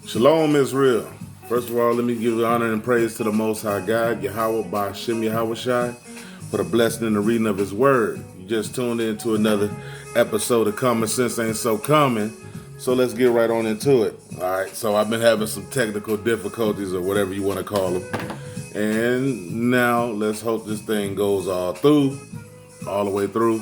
Shalom, Israel. First of all, let me give honor and praise to the Most High God, Yahweh by Shem Yahushai, for the blessing and the reading of His Word. You just tuned into another episode of Common Sense Ain't So Common, so let's get right on into it. All right, so I've been having some technical difficulties or whatever you want to call them, and now let's hope this thing goes all the way through.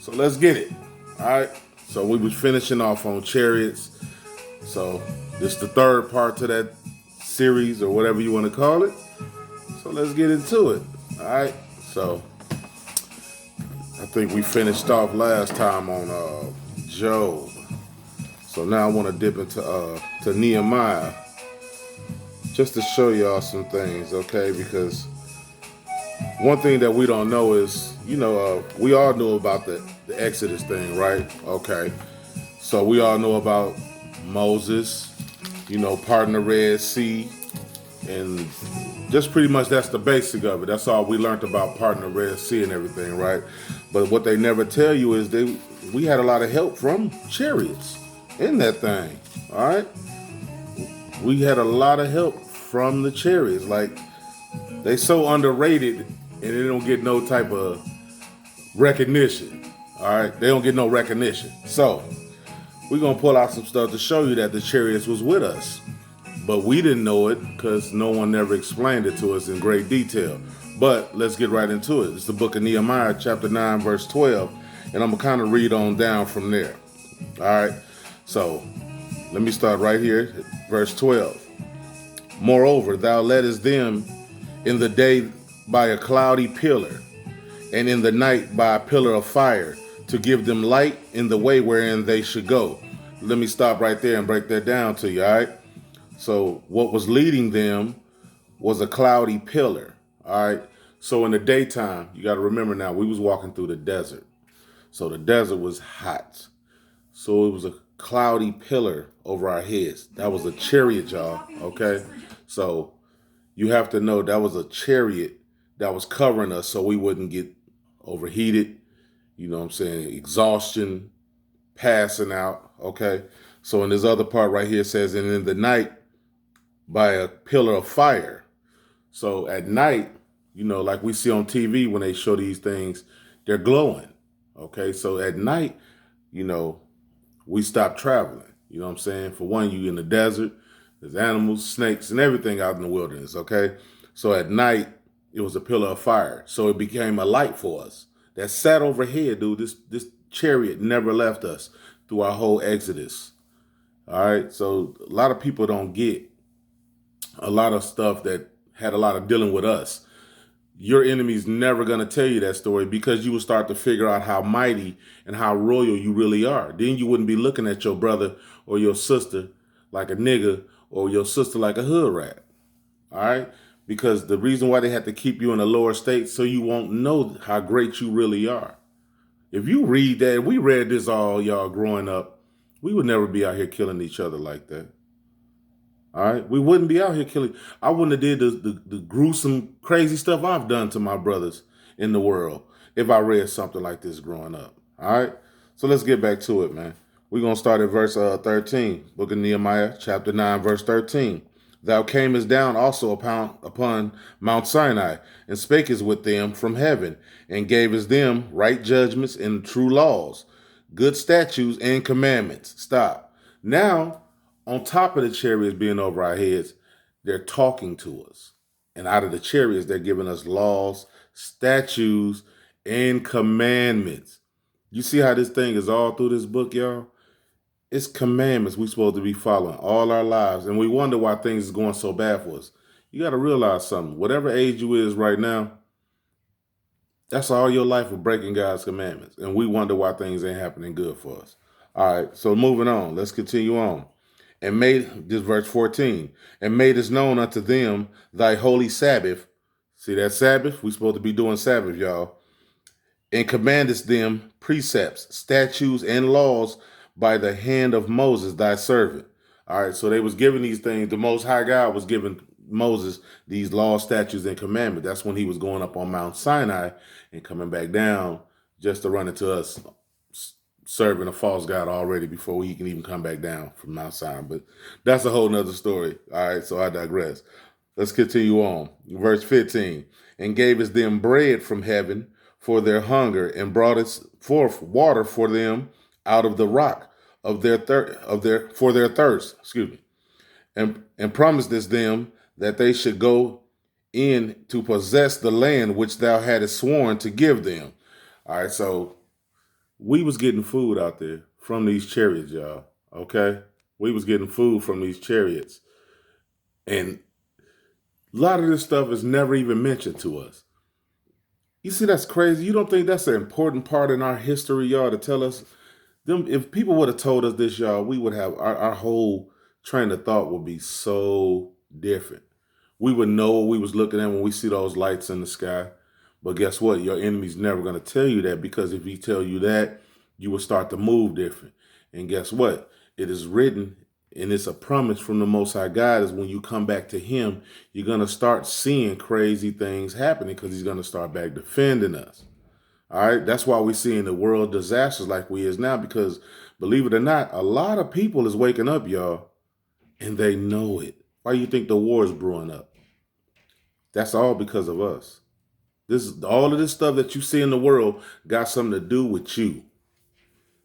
So let's get it. All right, so we was finishing off on Chariots. So this is the third part to that series or whatever you want to call it. So let's get into it. All right. So I think we finished off last time on Job. So now I want to dip into to Nehemiah just to show y'all some things, okay? Because one thing that we don't know is, we all knew about the Exodus thing, right? Okay. So we all know about Moses, parting the Red Sea, and just pretty much that's the basic of it. That's all we learned about parting the Red Sea and everything, right? But what they never tell you is we had a lot of help from chariots in that thing, all right? We had a lot of help from the chariots. Like, they so underrated and they don't get no type of recognition, all right? They don't get no recognition. So we're going to pull out some stuff to show you that the chariots was with us. But we didn't know it because no one ever explained it to us in great detail. But let's get right into it. It's the book of Nehemiah, chapter 9, verse 12. And I'm going to kind of read on down from there. All right. So let me start right here, verse 12. Moreover, thou leddest them in the day by a cloudy pillar, and in the night by a pillar of fire, to give them light in the way wherein they should go. Let me stop right there and break that down to you, all right? So what was leading them was a cloudy pillar, all right? So in the daytime, you got to remember now, we was walking through the desert. So the desert was hot. So it was a cloudy pillar over our heads. That was a chariot, y'all, okay? So you have to know that was a chariot that was covering us so we wouldn't get overheated, exhaustion, passing out, okay? So in this other part right here, it says, and in the night by a pillar of fire. So at night, like we see on TV when they show these things, they're glowing, okay? So at night, we stop traveling, you know what I'm saying? For one, you in the desert, there's animals, snakes, and everything out in the wilderness, okay? So at night, it was a pillar of fire. So it became a light for us that sat overhead, dude. This chariot never left us through our whole Exodus. All right. So a lot of people don't get a lot of stuff that had a lot of dealing with us. Your enemy's never going to tell you that story because you will start to figure out how mighty and how royal you really are. Then you wouldn't be looking at your brother or your sister like a nigga or your sister like a hood rat. All right. Because the reason why they had to keep you in a lower state so you won't know how great you really are. If you read that, we read this all y'all growing up, we would never be out here killing each other like that. All right? We wouldn't be out here killing. I wouldn't have did the gruesome, crazy stuff I've done to my brothers in the world if I read something like this growing up. All right? So let's get back to it, man. We're going to start at verse 13, book of Nehemiah, chapter 9, verse 13. Thou camest down also upon Mount Sinai, and spakest with them from heaven, and gavest them right judgments and true laws, good statutes and commandments. Stop. Now, on top of the chariots being over our heads, they're talking to us. And out of the chariots, they're giving us laws, statutes, and commandments. You see how this thing is all through this book, y'all? It's commandments we're supposed to be following all our lives. And we wonder why things is going so bad for us. You got to realize something. Whatever age you is right now, that's all your life of breaking God's commandments. And we wonder why things ain't happening good for us. All right, so moving on. Let's continue on. And made, this verse 14, and made us known unto them thy holy Sabbath. See that Sabbath? We supposed to be doing Sabbath, y'all. And commandest them precepts, statutes, and laws by the hand of Moses, thy servant. All right, so they was giving these things. The Most High God was giving Moses these laws, statutes, and commandments. That's when he was going up on Mount Sinai and coming back down just to run into us serving a false god already before he can even come back down from Mount Sinai. But that's a whole nother story. All right, so I digress. Let's continue on. Verse 15. And gave us them bread from heaven for their hunger, and brought us forth water for them out of the rock of their for their thirst. Excuse me. And promised us them that they should go in to possess the land which thou hadst sworn to give them. All right, so we was getting food out there from these chariots, y'all. Okay, we was getting food from these chariots, and a lot of this stuff is never even mentioned to us. You see, that's crazy. You don't think that's an important part in our history, y'all, to tell us? Them, if people would have told us this, y'all, we would have our whole train of thought would be so different. We would know what we was looking at when we see those lights in the sky. But guess what? Your enemy's never going to tell you that, because if he tell you that, you will start to move different. And guess what? It is written, and it's a promise from the Most High God, is when you come back to him, you're going to start seeing crazy things happening, because he's going to start back defending us. All right. That's why we're seeing the world disasters like we is now, because believe it or not, a lot of people is waking up, y'all, and they know it. Why do you think the war is brewing up? That's all because of us. All of this stuff that you see in the world got something to do with you.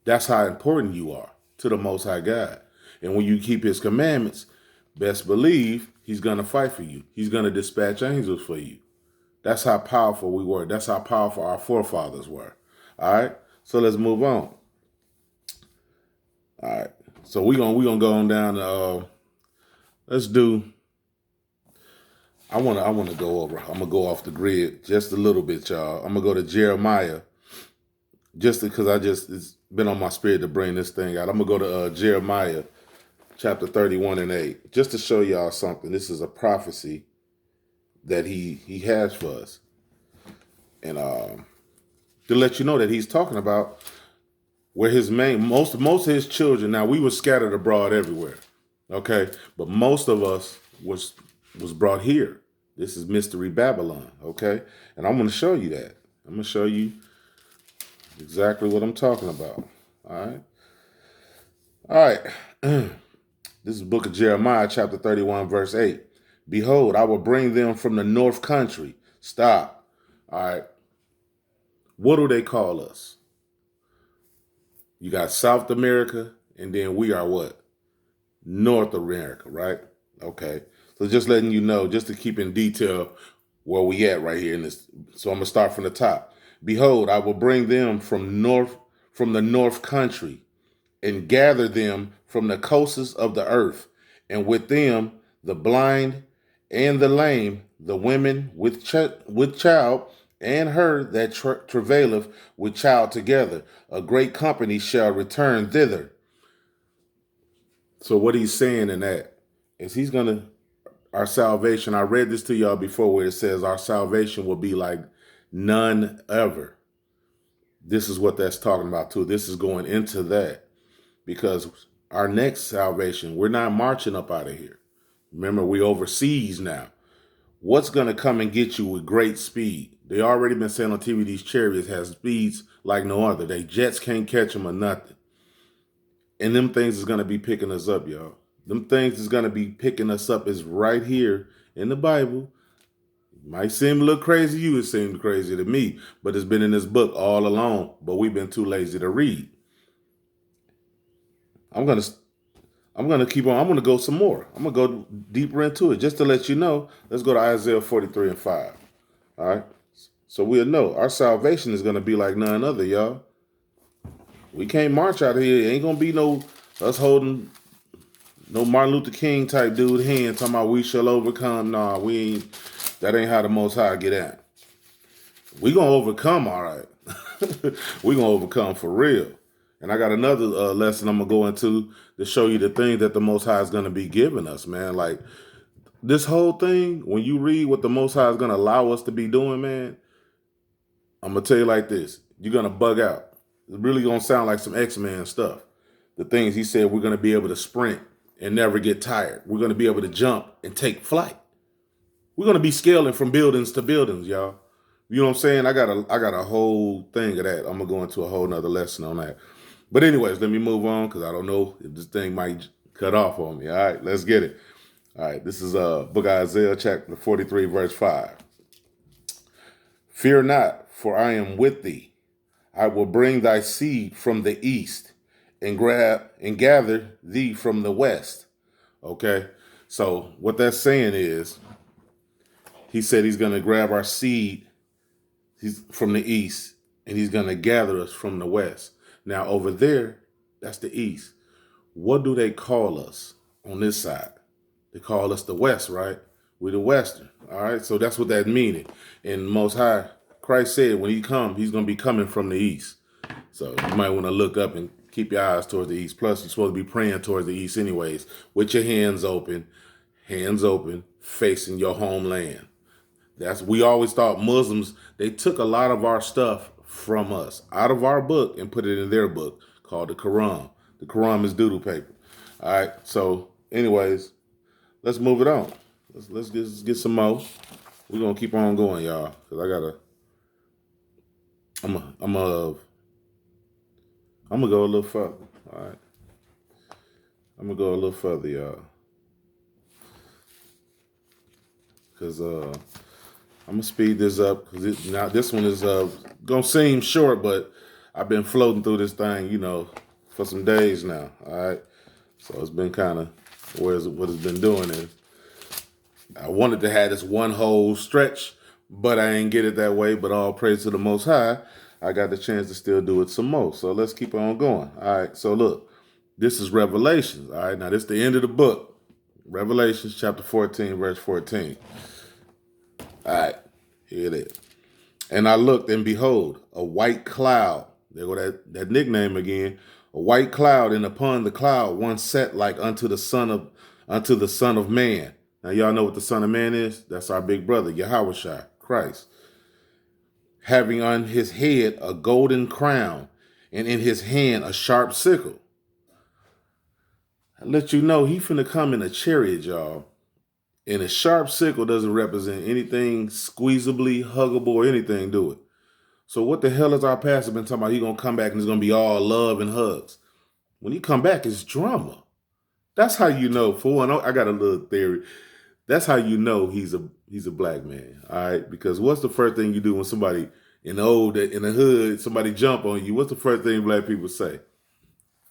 That's how important you are to the Most High God. And when you keep his commandments, best believe he's going to fight for you. He's going to dispatch angels for you. That's how powerful we were. That's how powerful our forefathers were. All right. So let's move on. All right. So we're gonna go on down to let's do. I wanna go over. I'm gonna go off the grid just a little bit, y'all. I'm gonna go to Jeremiah, just because it's been on my spirit to bring this thing out. I'm gonna go to Jeremiah chapter 31 and 8, just to show y'all something. This is a prophecy that he has for us, and to let you know that he's talking about where his most of his children. Now, we were scattered abroad everywhere, okay, but most of us was brought here. This is Mystery Babylon, okay, and I'm going to show you that. I'm going to show you exactly what I'm talking about. All right. This is the book of Jeremiah, chapter 31, verse 8. Behold, I will bring them from the north country. Stop. All right. What do they call us? You got South America, and then we are what? North America, right? Okay. So just letting you know, just to keep in detail where we at right here in this. So I'm going to start from the top. Behold, I will bring them from the north country, and gather them from the coasts of the earth, and with them the blind and the lame, the women with child, and her that travaileth with child together. A great company shall return thither. So what he's saying in that is our salvation. I read this to y'all before, where it says our salvation will be like none ever. This is what that's talking about too. This is going into that, because our next salvation, we're not marching up out of here. Remember, we overseas now. What's going to come and get you with great speed? They already been saying on TV these chariots has speeds like no other. They jets can't catch them or nothing. And them things is going to be picking us up, y'all. Them things is going to be picking us up is right here in the Bible. It might seem a little crazy to you. It seems crazy to me. But it's been in this book all along. But we've been too lazy to read. I'm gonna keep on. I'm gonna go some more. I'm gonna go deeper into it, just to let you know. Let's go to Isaiah 43 and 5. All right. So we'll know our salvation is gonna be like none other, y'all. We can't march out of here. It ain't gonna be no us holding no Martin Luther King type dude hand talking about we shall overcome. Nah, we ain't. That ain't how the Most High get at. We gonna overcome, all right. We gonna overcome for real. And I got another lesson I'm going to go into to show you the things that the Most High is going to be giving us, man. Like, this whole thing, when you read what the Most High is going to allow us to be doing, man, I'm going to tell you like this. You're going to bug out. It's really going to sound like some X-Men stuff. The things he said, we're going to be able to sprint and never get tired. We're going to be able to jump and take flight. We're going to be scaling from buildings to buildings, y'all. You know what I'm saying? I got a whole thing of that. I'm going to go into a whole nother lesson on that. But anyways, let me move on because I don't know if this thing might cut off on me. All right, let's get it. All right, this is book of Isaiah chapter 43, verse 5. Fear not, for I am with thee. I will bring thy seed from the east and gather thee from the west. Okay, so what that's saying is, he said he's going to grab our seed from the east and he's going to gather us from the west. Now over there, that's the east. What do they call us on this side? They call us the west, right? We're the western. All right, so that's what that meaning. And Most High, Christ said when he comes, he's going to be coming from the east. So you might want to look up and keep your eyes towards the east. Plus, you're supposed to be praying towards the east anyways, with your hands open, facing your homeland. We always thought Muslims, they took a lot of our stuff from us, out of our book, and put it in their book called the Quran. The Quran is doodle paper. All right. So, anyways, let's move it on. Let's get some more. We're gonna keep on going, y'all, because I'm gonna go a little further. All right. I'm gonna go a little further, y'all, because I'm gonna speed this up because now this one is gonna seem short, but I've been floating through this thing, for some days now. All right, so it's been kind of what it's been doing is I wanted to have this one whole stretch, but I ain't get it that way. But all praise to the Most High, I got the chance to still do it some more. So let's keep on going. All right, so look, this is Revelations. All right, now this is the end of the book, Revelations chapter 14, verse 14. All right, here it is. And I looked, and behold, a white cloud. There go that nickname again. A white cloud, and upon the cloud one sat like unto the Son of Man. Now y'all know what the Son of Man is? That's our big brother, Yahushua, Christ. Having on his head a golden crown, and in his hand a sharp sickle. I let you know he finna come in a chariot, y'all. And a sharp sickle doesn't represent anything squeezably, huggable, or anything, do it. So what the hell is our pastor been talking about? He gonna come back and it's gonna be all love and hugs. When he come back, it's drama. That's how you know. For one, I got a little theory. That's how you know he's a black man. All right, because what's the first thing you do when somebody in the hood, somebody jump on you? What's the first thing black people say?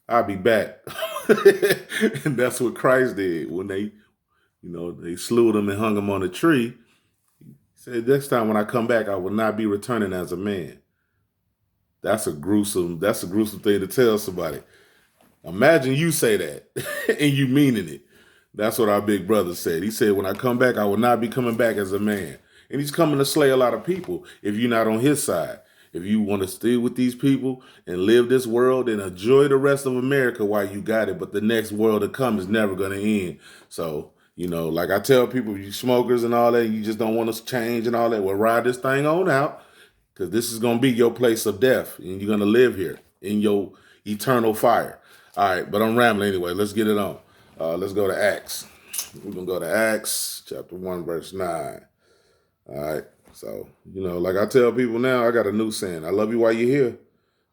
I'll be back. And that's what Christ did when they slew him and hung him on a tree. He said, next time when I come back, I will not be returning as a man. That's a gruesome thing to tell somebody. Imagine you say that and you meaning it. That's what our big brother said. He said, when I come back, I will not be coming back as a man. And he's coming to slay a lot of people if you're not on his side. If you want to stay with these people and live this world and enjoy the rest of America while you got it, but the next world to come is never going to end. So, like I tell people, you smokers and all that, you just don't want to change and all that, well, ride this thing on out because this is going to be your place of death and you're going to live here in your eternal fire. All right, but I'm rambling anyway. Let's get it on. Let's go to Acts. We're going to go to Acts chapter 1, verse 9. All right. So, like I tell people now, I got a new saying. I love you while you're here.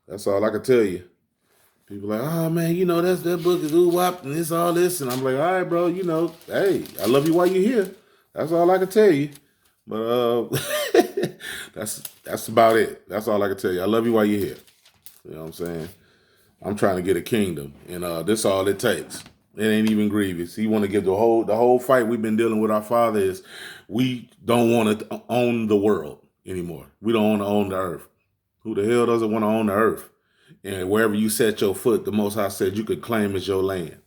That's all I can tell you. People are like, oh, man, that book is ooh-wop and it's all this. And I'm like, all right, bro, hey, I love you while you're here. That's all I can tell you. But that's about it. That's all I can tell you. I love you while you're here. You know what I'm saying? I'm trying to get a kingdom. And this all it takes. It ain't even grievous. He want to give the whole fight we've been dealing with our father is we don't want to own the world anymore. We don't want to own the earth. Who the hell doesn't want to own the earth? And wherever you set your foot, the Most High said you could claim as your land.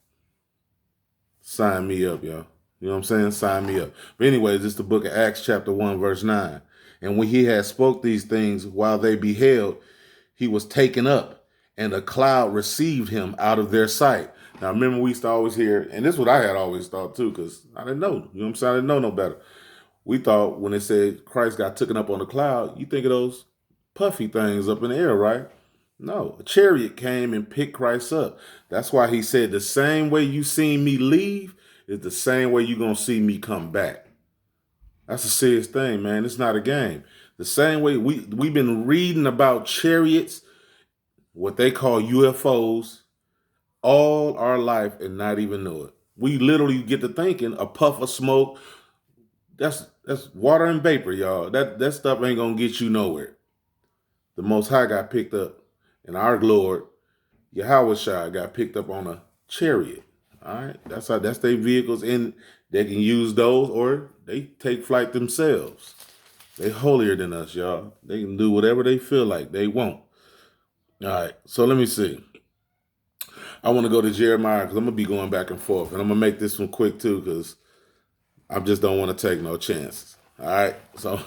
Sign me up, y'all. You know what I'm saying? Sign me up. But anyways, it's the book of Acts chapter 1, verse 9. And when he had spoke these things while they beheld, he was taken up, and a cloud received him out of their sight. Now, remember, we used to always hear, and this is what I had always thought too, because I didn't know. You know what I'm saying? I didn't know no better. We thought when it said Christ got taken up on the cloud, you think of those puffy things up in the air, right? No, a chariot came and picked Christ up. That's why he said the same way you seen me leave is the same way you're going to see me come back. That's a serious thing, man. It's not a game. The same way we've been reading about chariots what they call UFOs all our life and not even know it. We literally get to thinking a puff of smoke, that's water and vapor, y'all. That stuff ain't gonna get you nowhere. The Most High got picked up, and our Lord Yahweh got picked up on a chariot. All right, that's their vehicles, and they can use those, or they take flight themselves. They holier than us, y'all. They can do whatever they feel like they want. All right, so let me see. I want to go to Jeremiah because I'm gonna be going back and forth, and I'm gonna make this one quick too because I just don't want to take no chances. All right, so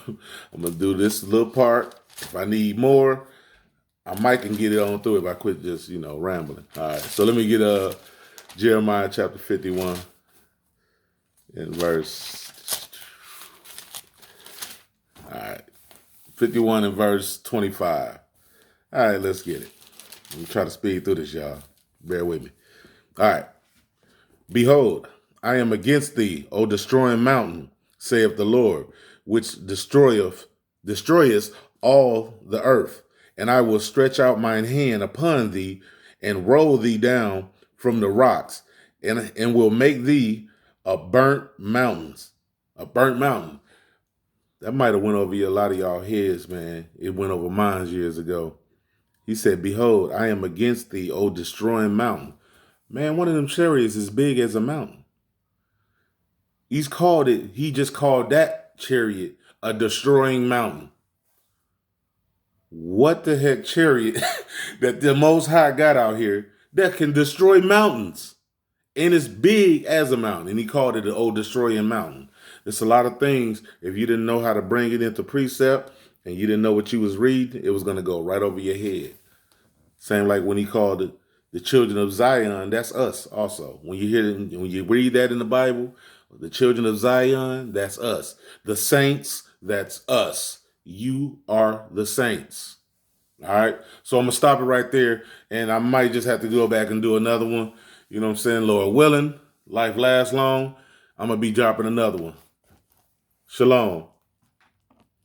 I'm gonna do this little part. If I need more, I might can get it on through if I quit just rambling. All right, so let me get Jeremiah chapter 51 and verse. All right, 51 and verse 25. All right, let's get it. I'm gonna try to speed through this, y'all. Bear with me. All right. Behold, I am against thee, O destroying mountain, saith the Lord, which destroyeth all the earth. And I will stretch out mine hand upon thee, and roll thee down from the rocks, and will make thee a burnt mountain. A burnt mountain. That might have went over a lot of y'all heads, man. It went over mine years ago. He said, behold, I am against thee, O destroying mountain. Man, one of them chariots is big as a mountain. He just called that chariot a destroying mountain. What the heck chariot that the Most High got out here that can destroy mountains? And it's big as a mountain. And he called it an old destroying mountain. It's a lot of things. If you didn't know how to bring it into precept and you didn't know what you was reading, it was going to go right over your head. Same like when he called it the children of Zion, that's us also. When you read that in the Bible, the children of Zion, that's us. The saints, that's us. You are the saints. All right. So I'm going to stop it right there. And I might just have to go back and do another one. You know what I'm saying? Lord willing, life lasts long. I'm going to be dropping another one. Shalom.